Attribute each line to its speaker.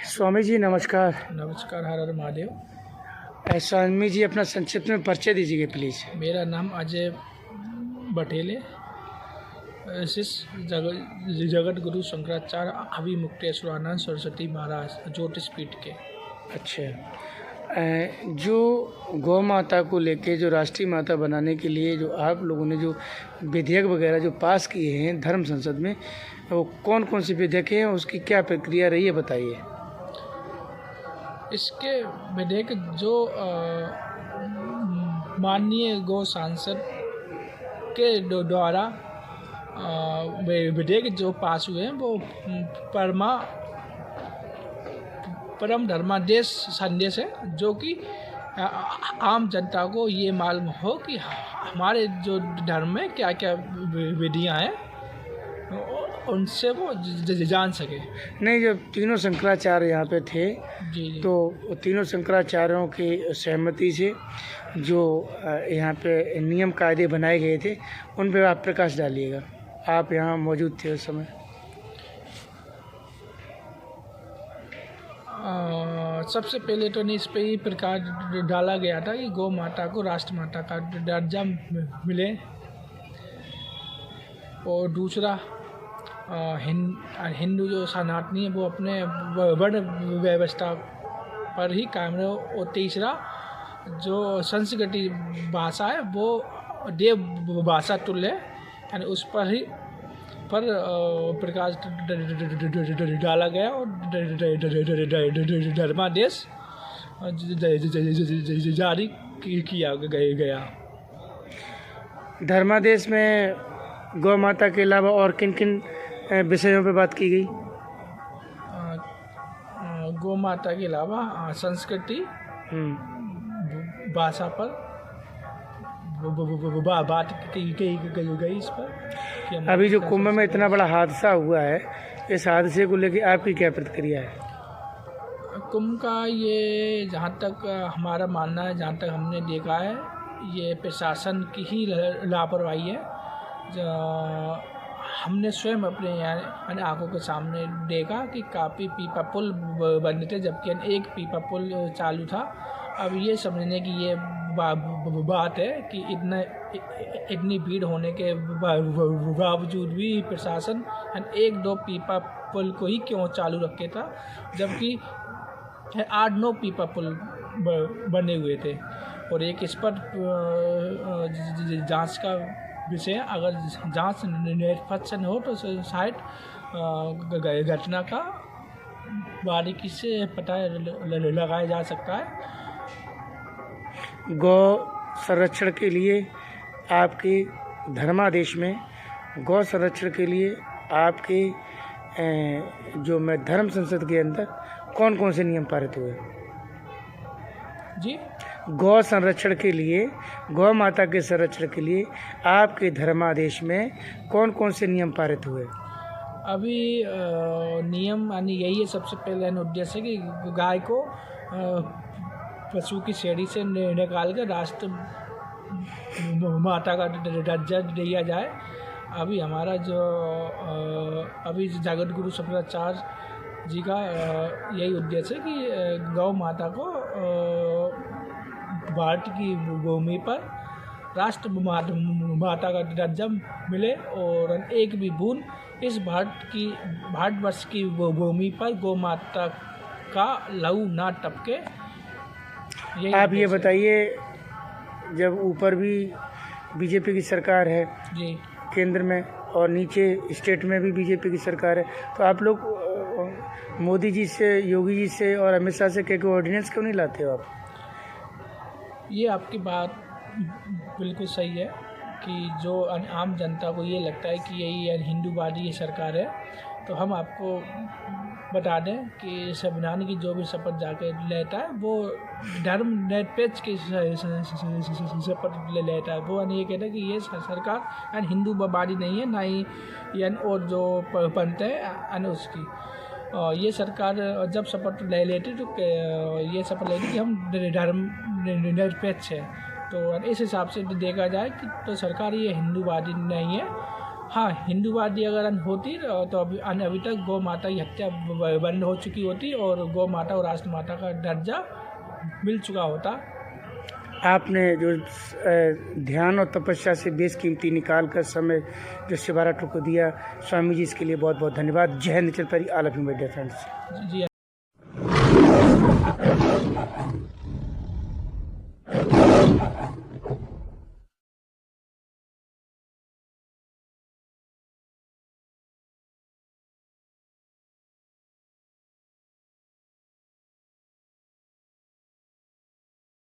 Speaker 1: स्वामी जी नमस्कार।
Speaker 2: नमस्कार, हर हर महादेव।
Speaker 1: स्वामी जी अपना संक्षिप्त में परिचय दीजिएगा प्लीज़।
Speaker 2: मेरा नाम अजय बटेले, शिष्य जगत गुरु शंकराचार्य अभिमुक्तेश्वरानंद सरस्वती महाराज ज्योतिष पीठ के।
Speaker 1: अच्छा, जो गौ माता को लेके जो राष्ट्रीय माता बनाने के लिए जो आप लोगों ने जो विधेयक वगैरह जो पास किए हैं धर्म संसद में, वो कौन कौन से विधेयक हैं, उसकी क्या प्रक्रिया रही है बताइए।
Speaker 2: इसके विधेयक जो माननीय गौ सांसद के द्वारा विधेयक जो पास हुए हैं वो परम धर्मादेश संदेश है, जो कि आम जनता को ये मालूम हो कि हमारे जो धर्म में क्या क्या विधियाँ हैं, उनसे वो जान सके।
Speaker 1: नहीं, जब तीनों शंकराचार्य यहाँ पे थे
Speaker 2: जी।
Speaker 1: तो तीनों शंकराचार्यों की सहमति से जो यहाँ पे नियम कायदे बनाए गए थे उन पे आप प्रकाश डालिएगा। आप यहाँ मौजूद थे उस समय।
Speaker 2: सबसे पहले तो इस पे ही प्रकाश डाला गया था कि गौ माता को राष्ट्र माता का दर्जा मिले, और दूसरा हिंदू जो सनातनी है वो अपने वर्ण व्यवस्था पर ही कायम रहे, और तीसरा जो संस्कृति भाषा है वो देव भाषा तुल्य है, यानी उस पर ही प्रकाश डाला गया और धर्मादेश जारी किया गया।
Speaker 1: धर्मादेश में गौ माता के अलावा और किन किन विषयों पे बात की गई?
Speaker 2: गौ माता के अलावा संस्कृति भाषा पर बात की गई इस पर।
Speaker 1: अभी जो कुंभ में इतना बड़ा हादसा हुआ है, इस हादसे को लेकर आपकी क्या प्रतिक्रिया है?
Speaker 2: कुंभ का ये जहाँ तक हमारा मानना है, जहाँ तक हमने देखा है, ये प्रशासन की ही लापरवाही है। हमने स्वयं अपने आंखों के सामने देखा कि काफ़ी पीपा पुल बने थे, जबकि एक पीपा पुल चालू था। अब ये समझने की ये बात है कि इतनी भीड़ होने के बावजूद भी प्रशासन एक दो पीपा पुल को ही क्यों चालू रखे था, जबकि 8-9 पीपा पुल बने हुए थे। और एक इस पर जांच का विषय, अगर जांच निष्पक्ष हो तो शायद घटना का बारीकी से पता लगाया जा सकता है।
Speaker 1: गौ संरक्षण के लिए आपके धर्मादेश में गौ संरक्षण के लिए आपके जो मैं धर्म संसद के अंदर कौन कौन से नियम पारित हुए?
Speaker 2: जी,
Speaker 1: गौ संरक्षण के लिए, गौ माता के संरक्षण के लिए आपके धर्मादेश में कौन कौन से नियम पारित हुए?
Speaker 2: अभी नियम यानी यही है, सबसे पहले उद्देश्य कि गाय को पशु की श्रेणी से निकाल कर राष्ट्र माता का दर्जा दिया जाए। अभी हमारा जो अभी जगत गुरु शंकराचार्य जी का यही उद्देश्य है कि गौ माता को भारत की भूमि पर राष्ट्र माता का दर्जा मिले, और एक भी बूंद इस भारतवर्ष की भूमि पर गौ माता का लहू ना टपके।
Speaker 1: आप ये बताइए, जब ऊपर भी बीजेपी की सरकार है
Speaker 2: जी, केंद्र
Speaker 1: में, और नीचे स्टेट में भी बीजेपी की सरकार है, तो आप लोग मोदी जी से, योगी जी से और अमित शाह से क्या ऑर्डिनेंस क्यों नहीं लाते हो आप?
Speaker 2: ये आपकी बात बिल्कुल सही है कि जो आम जनता को ये लगता है कि यही हिंदूवादी ये सरकार है, तो हम आपको बता दें कि संविधान की जो भी शपथ जाके लेता है वो धर्म निरपेक्ष की शपथ लेता है। वो ये कहता है कि ये सरकार हिंदूवादी नहीं है, ना ही और जो पंथ है उसकी। ये सरकार जब शपथ ले लेती तो ये शपथ लेती कि हम धर्म निरपेक्ष है। तो इस हिसाब से देखा जाए कि तो सरकार ये हिंदूवादी नहीं है, हाँ, हिंदूवादी अगर होती तो अभी तक गौ माता की हत्या बंद हो चुकी होती और गौ माता और राष्ट्रमाता का दर्जा मिल चुका होता।
Speaker 1: आपने जो ध्यान और तपस्या से बेशकीमती निकाल कर समय जो शिवा राठौर को दिया, स्वामी जी इसके लिए बहुत बहुत धन्यवाद। Jai Hind, all of you my dear friends.
Speaker 2: Ji.